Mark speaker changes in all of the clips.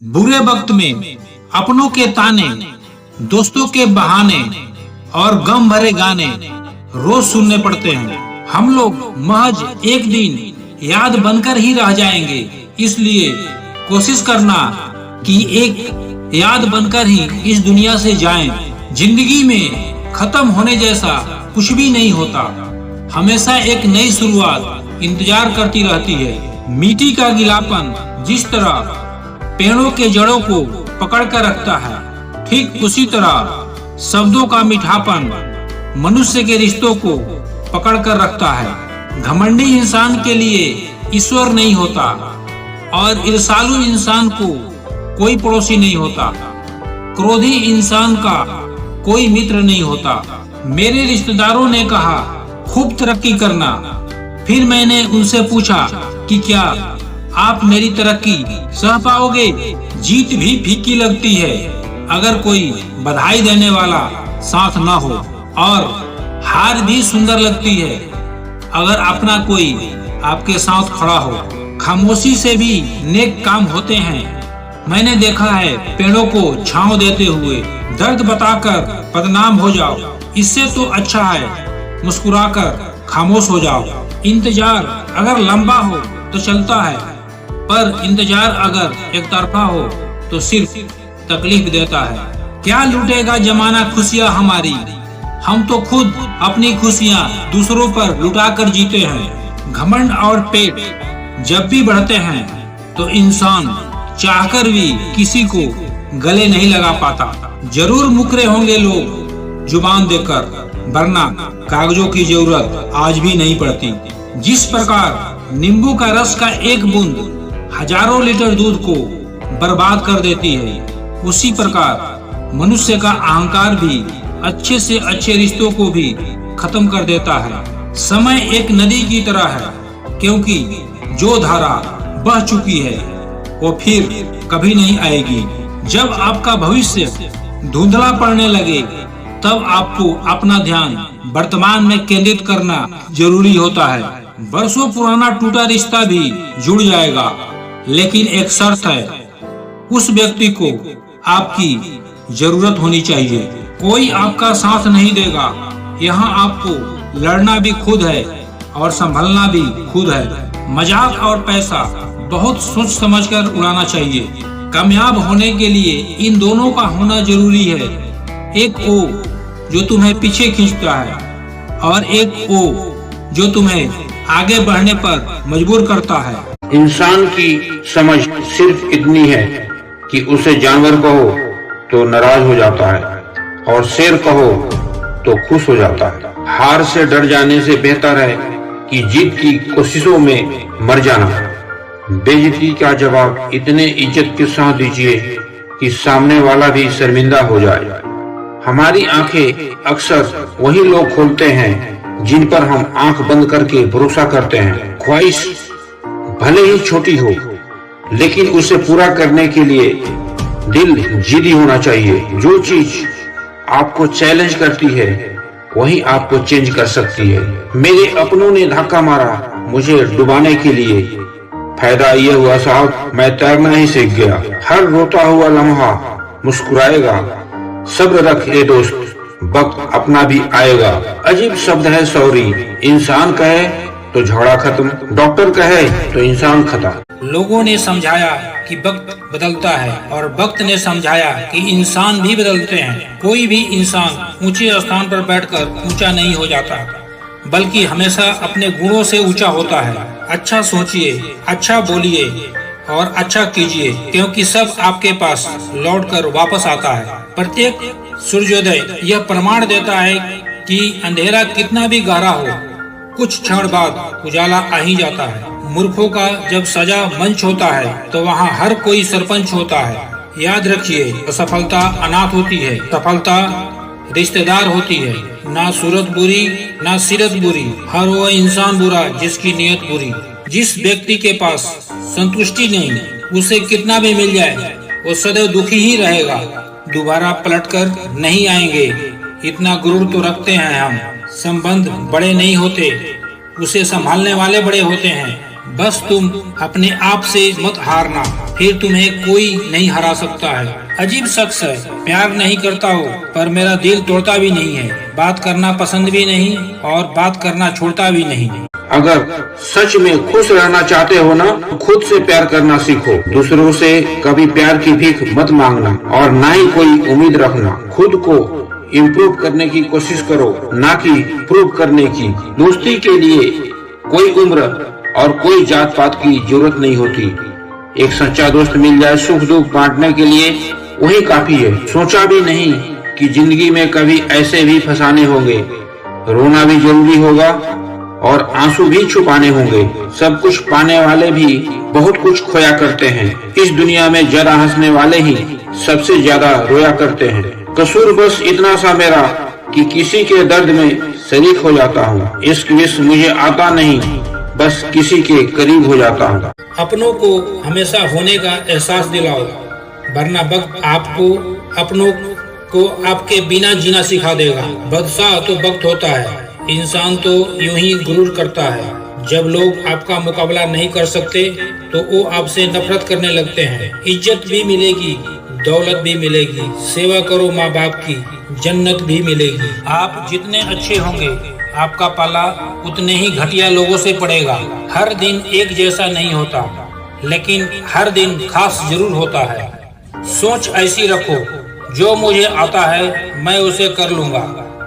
Speaker 1: बुरे वक्त में अपनों के ताने, दोस्तों के बहाने और गम भरे गाने रोज सुनने पड़ते हैं। हम लोग महज एक दिन याद बनकर ही रह जाएंगे, इसलिए कोशिश करना कि एक याद बनकर ही इस दुनिया से जाएं। जिंदगी में खत्म होने जैसा कुछ भी नहीं होता, हमेशा एक नई शुरुआत इंतजार करती रहती है। मिट्टी का गीलापन जिस तरह पेड़ों के जड़ों को पकड़ कर रखता है, ठीक उसी तरह शब्दों का मीठापन मनुष्य के रिश्तों को पकड़ कर रखता है। घमंडी इंसान के लिए ईश्वर नहीं होता और ईर्ष्यालु इंसान को कोई पड़ोसी नहीं होता। क्रोधी इंसान का कोई मित्र नहीं होता। मेरे रिश्तेदारों ने कहा खूब तरक्की करना। फिर मैंने उनसे पूछा कि क्या आप मेरी तरक्की सह पाओगे? जीत भी फीकी लगती है अगर कोई बधाई देने वाला साथ न हो, और हार भी सुंदर लगती है अगर अपना कोई आपके साथ खड़ा हो। खामोशी से भी नेक काम होते हैं। मैंने देखा है पेड़ों को छांव देते हुए। दर्द बताकर बदनाम हो जाओ, इससे तो अच्छा है मुस्कुराकर खामोश हो जाओ। इंतजार अगर लंबा हो तो चलता है, पर इंतजार अगर एक तरफा हो तो सिर्फ तकलीफ देता है। क्या लूटेगा जमाना खुशियाँ हमारी, हम तो खुद अपनी खुशियाँ दूसरों पर लुटा कर जीते हैं। घमंड और पेट जब भी बढ़ते हैं तो इंसान चाहकर भी किसी को गले नहीं लगा पाता। जरूर मुकरे होंगे लोग जुबान देकर, वरना कागजों की जरूरत आज भी नहीं पड़ती। जिस प्रकार नींबू का रस का एक बूंद हजारों लीटर दूध को बर्बाद कर देती है, उसी प्रकार मनुष्य का अहंकार भी अच्छे से अच्छे रिश्तों को भी खत्म कर देता है। समय एक नदी की तरह है, क्योंकि जो धारा बह चुकी है वो फिर कभी नहीं आएगी। जब आपका भविष्य धुंधला पड़ने लगे, तब आपको अपना ध्यान वर्तमान में केंद्रित करना जरूरी होता है। वर्षों पुराना टूटा रिश्ता भी जुड़ जाएगा, लेकिन एक शर्त है, उस व्यक्ति को आपकी जरूरत होनी चाहिए। कोई आपका साथ नहीं देगा। यहाँ आपको लड़ना भी खुद है और संभलना भी खुद है। मजाक और पैसा बहुत सोच समझकर उड़ाना चाहिए। कामयाब होने के लिए इन दोनों का होना जरूरी है। एक ओ जो तुम्हें पीछे खींचता है और एक ओ जो तुम्हें आगे बढ़ने पर मजबूर करता है।
Speaker 2: इंसान की समझ सिर्फ इतनी है कि उसे जानवर कहो तो नाराज हो जाता है और शेर कहो तो खुश हो जाता है। हार से डर जाने से बेहतर है कि जीत की कोशिशों में मर जाना। बेइज्जती का जवाब इतने इज्जत के साथ दीजिए कि सामने वाला भी शर्मिंदा हो जाए। हमारी आंखें अक्सर वही लोग खोलते हैं जिन पर हम आंख बंद करके भरोसा करते हैं। ख्वाहिश भले ही छोटी हो, लेकिन उसे पूरा करने के लिए दिल जिद्दी होना चाहिए। जो चीज आपको चैलेंज करती है वही आपको चेंज कर सकती है। मेरे अपनों ने धक्का मारा मुझे डुबाने के लिए। फायदा ये हुआ साहब, मैं तैरना ही सीख गया। हर रोता हुआ लम्हा मुस्कुराएगा। सब्र रख ए दोस्त, वक्त अपना भी आएगा। अजीब शब्द है सॉरी। इंसान कहे तो झगड़ा खत्म, डॉक्टर कहे तो इंसान खत्म।
Speaker 1: लोगों ने समझाया कि वक्त बदलता है और वक्त ने समझाया कि इंसान भी बदलते हैं। कोई भी इंसान ऊंचे स्थान पर बैठकर ऊंचा नहीं हो जाता, बल्कि हमेशा अपने गुणों से ऊंचा होता है। अच्छा सोचिए, अच्छा बोलिए और अच्छा कीजिए, क्योंकि सब आपके पास लौटकर वापस आता है। प्रत्येक सूर्योदय यह प्रमाण देता है कि अंधेरा कितना भी गहरा हो, कुछ क्षण बाद उजाला आ ही जाता है। मूर्खों का जब सजा मंच होता है तो वहाँ हर कोई सरपंच होता है। याद रखिए, असफलता अनाथ होती है, सफलता रिश्तेदार होती है। ना सूरत बुरी ना सीरत बुरी, हर वो इंसान बुरा जिसकी नीयत बुरी। जिस व्यक्ति के पास संतुष्टि नहीं, उसे कितना भी मिल जाए वो सदैव दुखी ही रहेगा। दोबारा पलटकर नहीं आएंगे, इतना गुरूर तो रखते हैं हम। संबंध बड़े नहीं होते, उसे संभालने वाले बड़े होते हैं। बस तुम अपने आप से मत हारना, फिर तुम्हें कोई नहीं हरा सकता है। अजीब शख्स है, प्यार नहीं करता हो पर मेरा दिल तोड़ता भी नहीं है, बात करना पसंद भी नहीं और बात करना छोड़ता भी नहीं।
Speaker 2: अगर सच में खुश रहना चाहते हो ना, तो खुद से प्यार करना सीखो। दूसरों से कभी प्यार की भीख मत मांगना और ना ही कोई उम्मीद रखना। खुद को इम्प्रूव करने की कोशिश करो, ना कि प्रूव करने की। दोस्ती के लिए कोई उम्र और कोई जात पात की जरूरत नहीं होती। एक सच्चा दोस्त मिल जाए सुख दुख बांटने के लिए, वही काफी है। सोचा भी नहीं कि जिंदगी में कभी ऐसे भी फंसाने होंगे। रोना भी जरूरी होगा और आंसू भी छुपाने होंगे। सब कुछ पाने वाले भी बहुत कुछ खोया करते हैं। इस दुनिया में जरा हंसने वाले ही सबसे ज्यादा रोया करते हैं। कसूर बस इतना सा मेरा कि किसी के दर्द में शरीक हो जाता हूँ। इश्क विश्क मुझे आता नहीं, बस किसी के करीब हो जाता हूँ।
Speaker 1: अपनों को हमेशा होने का एहसास दिलाओ, वरना वक्त आपको अपनों को आपके बिना जीना सिखा देगा। बादशाह तो वक्त होता है, इंसान तो यूं ही गुरूर करता है। जब लोग आपका मुकाबला नहीं कर सकते तो वो आपसे नफरत करने लगते हैं। इज्जत भी मिलेगी, दौलत भी मिलेगी, सेवा करो माँ बाप की, जन्नत भी मिलेगी। आप जितने अच्छे होंगे आपका पाला उतने ही घटिया लोगों से पड़ेगा। हर दिन एक जैसा नहीं होता, लेकिन हर दिन खास जरूर होता है। सोच ऐसी रखो, जो मुझे आता है मैं उसे कर लूंगा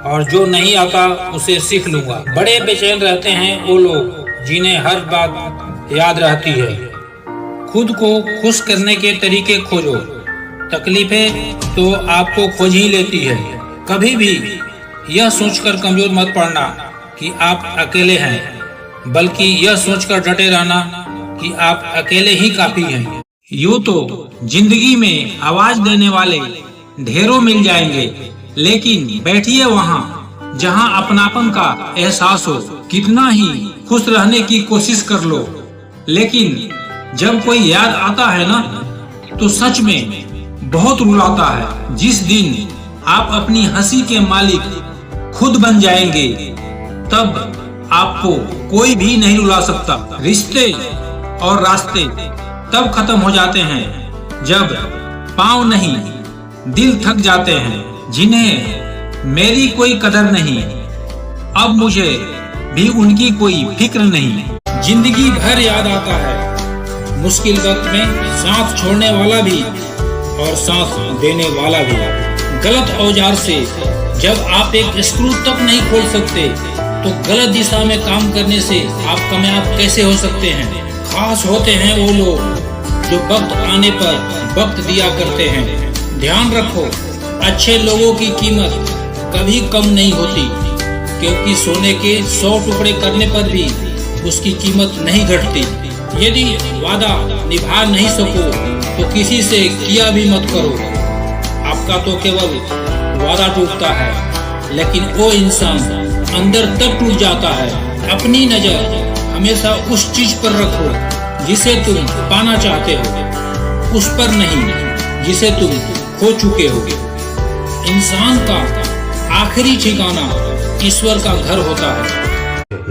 Speaker 1: और जो नहीं आता उसे सीख लूंगा। बड़े बेचैन रहते हैं वो लोग जिन्हें हर बात याद रहती है। खुद को खुश करने के तरीके खोजो, तकलीफें तो आपको खोज ही लेती है। कभी भी यह सोचकर कमजोर मत पड़ना कि आप अकेले हैं, बल्कि यह सोचकर डटे रहना कि आप अकेले ही काफी हैं। यूं तो जिंदगी में आवाज देने वाले ढेरों मिल जाएंगे, लेकिन बैठिए वहाँ जहाँ अपनापन का एहसास हो। कितना ही खुश रहने की कोशिश कर लो, लेकिन जब कोई याद आता है ना, तो सच में बहुत रुलाता है। जिस दिन आप अपनी हंसी के मालिक खुद बन जाएंगे, तब आपको कोई भी नहीं रुला सकता। रिश्ते और रास्ते तब खत्म हो जाते हैं जब पाँव नहीं दिल थक जाते हैं। जिन्हें मेरी कोई कदर नहीं, अब मुझे भी उनकी कोई फिक्र नहीं। जिंदगी भर याद आता है, मुश्किल वक्त में साथ छोड़ने वाला भी और साथ देने वाला भी। गलत औजार से जब आप एक स्क्रू तक नहीं खोल सकते, तो गलत दिशा में काम करने से आप कामयाब कैसे हो सकते हैं। खास होते हैं वो लोग जो वक्त आने पर वक्त दिया करते हैं। ध्यान रखो, अच्छे लोगों की कीमत कभी कम नहीं होती, क्योंकि सोने के 100 टुकड़े करने पर भी उसकी कीमत नहीं घटती। यदि वादा निभा नहीं सको तो किसी से किया भी मत करो। आपका तो केवल वादा टूटता है, लेकिन वो इंसान अंदर तक टूट जाता है। अपनी नजर हमेशा उस चीज पर रखो जिसे तुम पाना चाहते हो, उस पर नहीं जिसे तुम खो चुके हो। इंसान का आखिरी ठिकाना ईश्वर का घर होता है।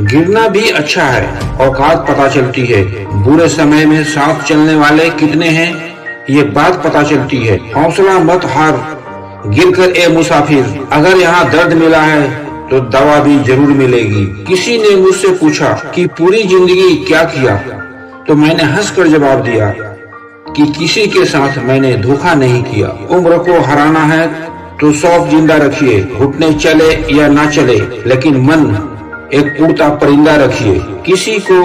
Speaker 2: गिरना भी अच्छा है, औकात पता चलती है। बुरे समय में साथ चलने वाले कितने हैं ये बात पता चलती है। हौसला मत हार, गिरकर ए मुसाफिर। अगर यहाँ दर्द मिला है तो दवा भी जरूर मिलेगी। किसी ने मुझसे पूछा कि पूरी जिंदगी क्या किया, तो मैंने हंसकर जवाब दिया कि किसी के साथ मैंने धोखा नहीं किया। उम्र को हराना है तो शौक जिंदा रखिए, घुटने चले या ना चले, लेकिन मन एक उड़ता परिंदा रखिए। किसी को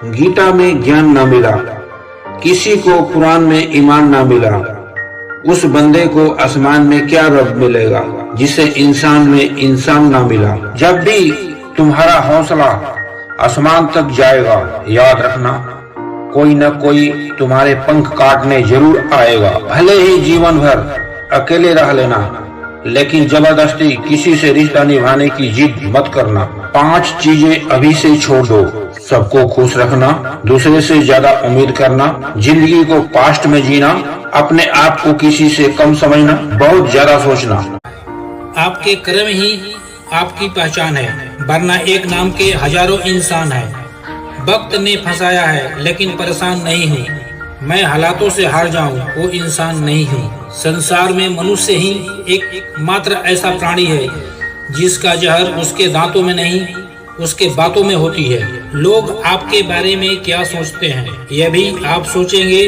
Speaker 2: गीता में ज्ञान ना मिला, किसी को कुरान में ईमान ना मिला, उस बंदे को आसमान में क्या रब मिलेगा जिसे इंसान में इंसान ना मिला। जब भी तुम्हारा हौसला आसमान तक जाएगा, याद रखना कोई न कोई तुम्हारे पंख काटने जरूर आएगा। भले ही जीवन भर अकेले रह लेना, लेकिन जबरदस्ती किसी से रिश्ता निभाने की जिद मत करना। 5 चीजें अभी से छोड़ दो। सबको खुश रखना, दूसरे से ज्यादा उम्मीद करना, जिंदगी को पास्ट में जीना, अपने आप को किसी से कम समझना, बहुत ज्यादा सोचना।
Speaker 1: आपके कर्म ही आपकी पहचान है, वरना एक नाम के हजारों इंसान हैं। वक्त ने फंसाया है लेकिन परेशान नहीं हूँ। मैं हालातों से हार जाऊं वो इंसान नहीं हूँ। संसार में मनुष्य ही एक मात्र ऐसा प्राणी है जिसका जहर उसके दांतों में नहीं उसके बातों में होती है। लोग आपके बारे में क्या सोचते हैं यह भी आप सोचेंगे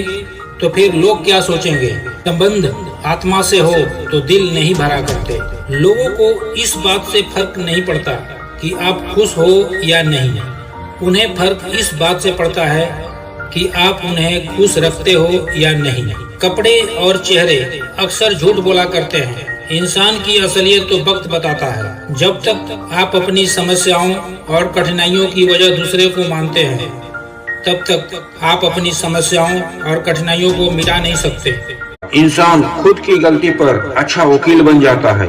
Speaker 1: तो फिर लोग क्या सोचेंगे। संबंध आत्मा से हो तो दिल नहीं भरा करते। लोगों को इस बात से फर्क नहीं पड़ता कि आप खुश हो या नहीं, उन्हें फर्क इस बात से पड़ता है कि आप उन्हें खुश रखते हो या नहीं। कपड़े और चेहरे अक्सर झूठ बोला करते हैं। इंसान की असलियत तो वक्त बताता है। जब तक आप अपनी समस्याओं और कठिनाइयों की वजह दूसरे को मानते हैं तब तक आप अपनी समस्याओं और कठिनाइयों को मिटा नहीं सकते।
Speaker 2: इंसान खुद की गलती पर अच्छा वकील बन जाता है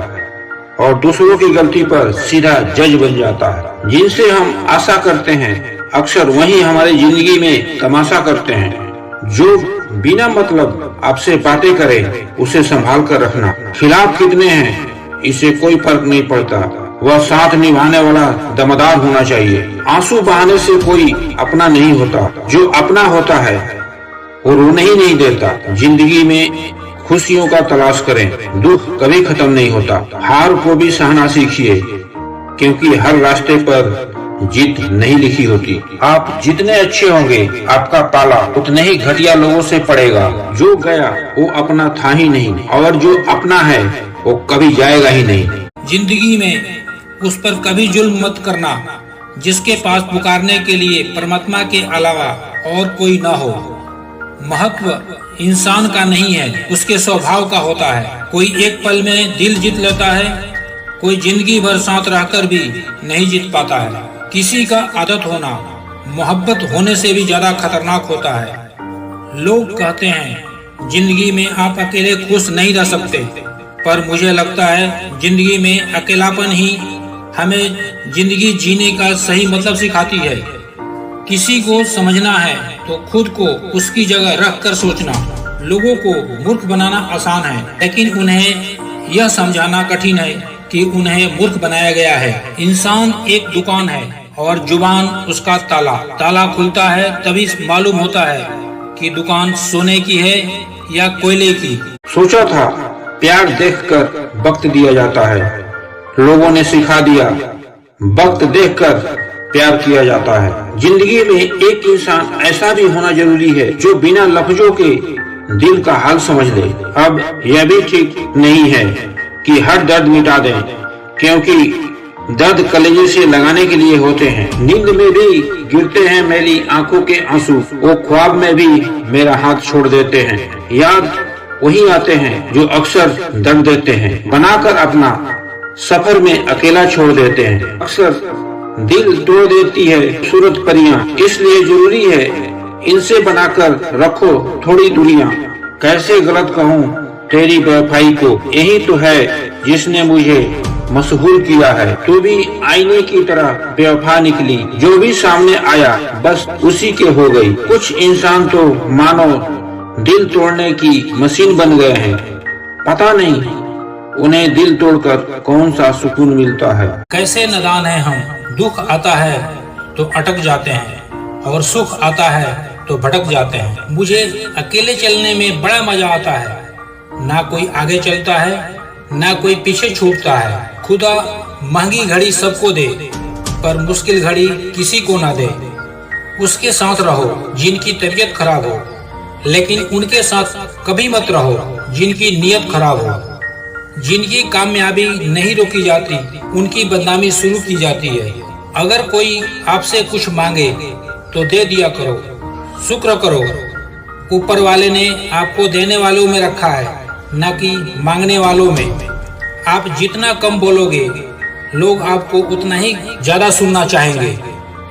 Speaker 2: और दूसरों की गलती पर सीधा जज बन जाता है। जिनसे हम आशा करते हैं अक्सर वही हमारी जिंदगी में तमाशा करते हैं। जो बिना मतलब आपसे बातें करे उसे संभाल कर रखना। खिलाफ कितने हैं इसे कोई फर्क नहीं पड़ता, वह साथ निभाने वाला दमदार होना चाहिए। आंसू बहाने से कोई अपना नहीं होता, जो अपना होता है वो रोने ही नहीं देता। जिंदगी में खुशियों का तलाश करें, दुख कभी खत्म नहीं होता। हार को भी सहना सीखिए क्योंकि हर रास्ते पर जीत नहीं लिखी होती। आप जितने अच्छे होंगे आपका पाला उतने ही घटिया लोगों से पड़ेगा। जो गया वो अपना था ही नहीं और जो अपना है वो कभी जाएगा ही नहीं।
Speaker 1: जिंदगी में उस पर कभी जुल्म मत करना जिसके पास पुकारने के लिए परमात्मा के अलावा और कोई न हो। महत्व इंसान का नहीं है, उसके स्वभाव का होता है। कोई एक पल में दिल जीत लेता है, कोई जिंदगी भर साथ रहकर भी नहीं जीत पाता है। किसी का आदत होना मोहब्बत होने से भी ज्यादा खतरनाक होता है। लोग कहते हैं जिंदगी में आप अकेले खुश नहीं रह सकते, पर मुझे लगता है जिंदगी में अकेलापन ही हमें जिंदगी जीने का सही मतलब सिखाती है। किसी को समझना है तो खुद को उसकी जगह रख कर सोचना। लोगों को मूर्ख बनाना आसान है लेकिन उन्हें यह समझाना कठिन है कि उन्हें मूर्ख बनाया गया है। इंसान एक दुकान है और जुबान उसका ताला। ताला खुलता है तभी मालूम होता है कि दुकान सोने की है या कोयले की।
Speaker 2: सोचा था प्यार देखकर वक्त दिया जाता है, लोगों ने सिखा दिया वक्त देखकर प्यार किया जाता है। जिंदगी में एक इंसान ऐसा भी होना जरूरी है जो बिना लफ्जों के दिल का हाल समझ ले। अब यह भी ठीक नहीं है कि हर दर्द मिटा दें क्योंकि दर्द कलेजे से लगाने के लिए होते हैं। नींद में भी गिरते हैं मेरी आंखों के आंसू, वो ख्वाब में भी मेरा हाथ छोड़ देते हैं। याद वही आते हैं जो अक्सर दर्द देते हैं, बनाकर अपना सफर में अकेला छोड़ देते हैं। अक्सर दिल तोड़ देती है सूरत परियां, इसलिए जरूरी है इनसे बनाकर रखो थोड़ी दूरियां। कैसे गलत कहूँ तेरी बेवफाई को, यही तो है जिसने मुझे मशहूर किया है। तू भी आईने की तरह बेवफा निकली, जो भी सामने आया बस उसी के हो गई। कुछ इंसान तो मानो दिल तोड़ने की मशीन बन गए हैं, पता नहीं उन्हें दिल तोड़कर कौन सा सुकून मिलता है।
Speaker 1: कैसे नादान है हम, दुख आता है तो अटक जाते हैं और सुख आता है तो भटक जाते हैं। मुझे अकेले चलने में बड़ा मजा आता है, ना कोई आगे चलता है ना कोई पीछे छूटता है। खुदा महंगी घड़ी सबको दे पर मुश्किल घड़ी किसी को ना दे। उसके साथ रहो जिनकी तबीयत खराब हो, लेकिन उनके साथ कभी मत रहो जिनकी नीयत खराब हो। जिनकी कामयाबी नहीं रोकी जाती उनकी बदनामी शुरू की जाती है। अगर कोई आपसे कुछ मांगे तो दे दिया करो, शुक्र करो ऊपर वाले ने आपको देने वालों में रखा है न कि मांगने वालों में। आप जितना कम बोलोगे लोग आपको उतना ही ज्यादा सुनना चाहेंगे।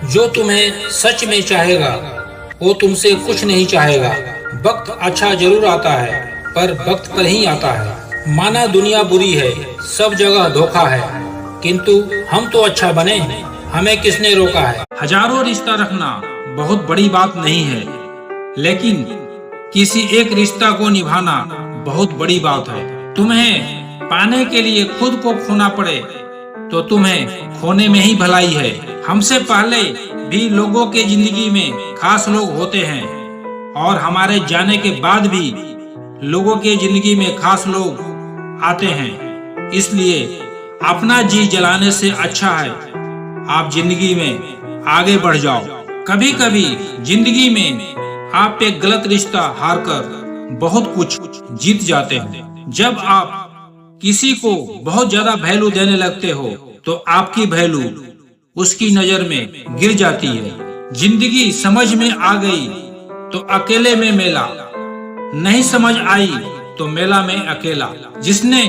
Speaker 1: जो तुम्हें सच में चाहेगा वो तुमसे कुछ नहीं चाहेगा। वक्त अच्छा जरूर आता है पर वक्त पर ही आता है। माना दुनिया बुरी है, सब जगह धोखा है, किंतु हम तो अच्छा बने, हमें किसने रोका है। हजारों रिश्ता रखना बहुत बड़ी बात नहीं है, लेकिन किसी एक रिश्ता को निभाना बहुत बड़ी बात है। तुम्हें पाने के लिए खुद को खोना पड़े तो तुम्हें खोने में ही भलाई है। हमसे पहले भी लोगों के जिंदगी में खास लोग होते हैं और हमारे जाने के बाद भी लोगों के जिंदगी में खास लोग आते हैं। इसलिए अपना जी जलाने से अच्छा है आप जिंदगी में आगे बढ़ जाओ। कभी कभी जिंदगी में आप एक गलत रिश्ता हारकर बहुत कुछ जीत जाते हैं। जब आप किसी को बहुत ज्यादा वैल्यू देने लगते हो तो आपकी वैल्यू उसकी नजर में गिर जाती है। जिंदगी समझ में आ गई तो अकेले में मेला, नहीं समझ आई तो मेला में अकेला। जिसने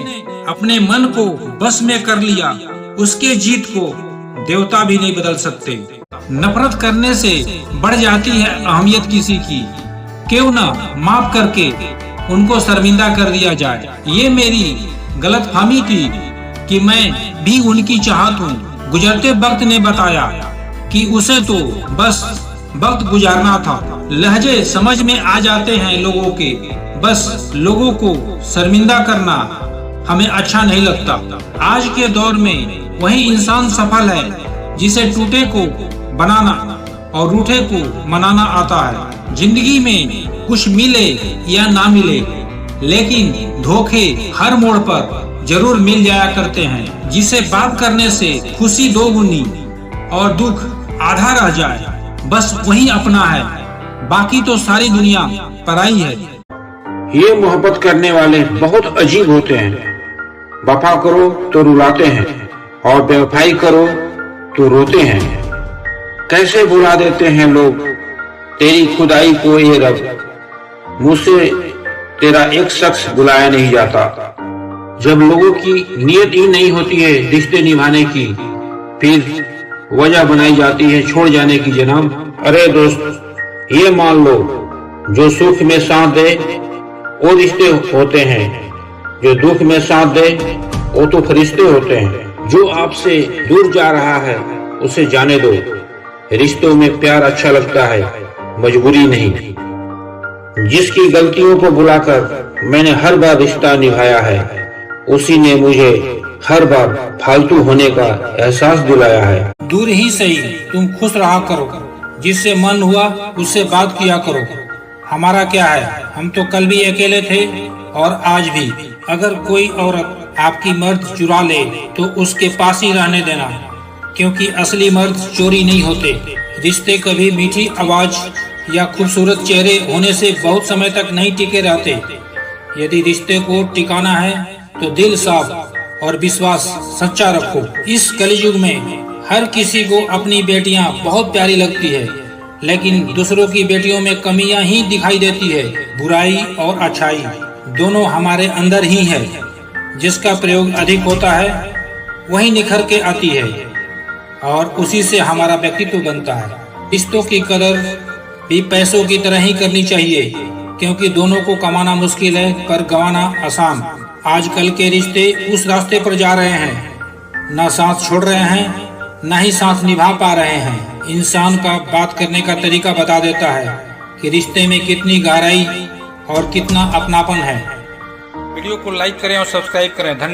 Speaker 1: अपने मन को बस में कर लिया उसके जीत को देवता भी नहीं बदल सकते। नफरत करने से बढ़ जाती है अहमियत किसी की। क्यों ना माफ करके उनको शर्मिंदा कर दिया जाए। ये मेरी गलतफहमी थी कि मैं भी उनकी चाहत हूँ। गुजरते वक्त ने बताया कि उसे तो बस वक्त गुजारना था। लहजे समझ में आ जाते हैं लोगों के, बस लोगों को शर्मिंदा करना हमें अच्छा नहीं लगता। आज के दौर में वही इंसान सफल है जिसे टूटे को बनाना और रूठे को मनाना आता है। जिंदगी में कुछ मिले या ना मिले, लेकिन धोखे हर मोड़ पर जरूर मिल जाया करते हैं। जिसे बात करने से खुशी दोगुनी और दुख आधा रह जाए, बस वही अपना है, बाकी तो सारी दुनिया पराई है।
Speaker 2: ये मोहब्बत करने वाले बहुत अजीब होते हैं। वफा करो तो रुलाते हैं और बेवफाई करो तो रोते हैं। कैसे भुला देते हैं लोग तेरी खुदाई को ये रब। मुझसे तेरा एक शख्स बुलाया नहीं जाता। जब लोगों की नीयत ही नहीं होती है रिश्ते निभाने की, फिर वजह बनाई जाती है छोड़ जाने की। जनाब, अरे दोस्त, ये मान लो जो सुख में साथ दे वो रिश्ते होते हैं, जो दुख में साथ दे वो तो फरिश्ते होते हैं। जो आपसे दूर जा रहा है उसे जाने दो। रिश्तों में प्यार अच्छा लगता है, मजबूरी नहीं। जिसकी गलतियों को बुलाकर मैंने हर बार रिश्ता निभाया है, उसी ने मुझे हर बार फालतू होने का एहसास दिलाया है।
Speaker 1: दूर ही सही तुम खुश रहा करो, जिससे मन हुआ उससे बात किया करो। हमारा क्या है, हम तो कल भी अकेले थे और आज भी। अगर कोई औरत आपकी मर्द चुरा ले तो उसके पास ही रहने देना, क्योंकि असली मर्द चोरी नहीं होते। रिश्ते कभी मीठी आवाज या खूबसूरत चेहरे होने से बहुत समय तक नहीं टिके रहते। यदि रिश्ते को टिकाना है तो दिल साफ और विश्वास सच्चा रखो। इस कलयुग में हर किसी को अपनी बेटियां बहुत प्यारी लगती है, लेकिन दूसरों की बेटियों में कमियां ही दिखाई देती है। बुराई और अच्छाई दोनों हमारे अंदर ही है। जिसका प्रयोग अधिक होता है वही निखर के आती है और उसी से हमारा व्यक्तित्व बनता है। रिश्तों की कदर भी पैसों की तरह ही करनी चाहिए, क्योंकि दोनों को कमाना मुश्किल है पर गंवाना आसान। आजकल के रिश्ते उस रास्ते पर जा रहे हैं, ना साथ छोड़ रहे हैं ना ही साथ निभा पा रहे हैं। इंसान का बात करने का तरीका बता देता है कि रिश्ते में कितनी गहराई और कितना अपनापन है। वीडियो को लाइक करें और सब्सक्राइब करें। धन्यवाद।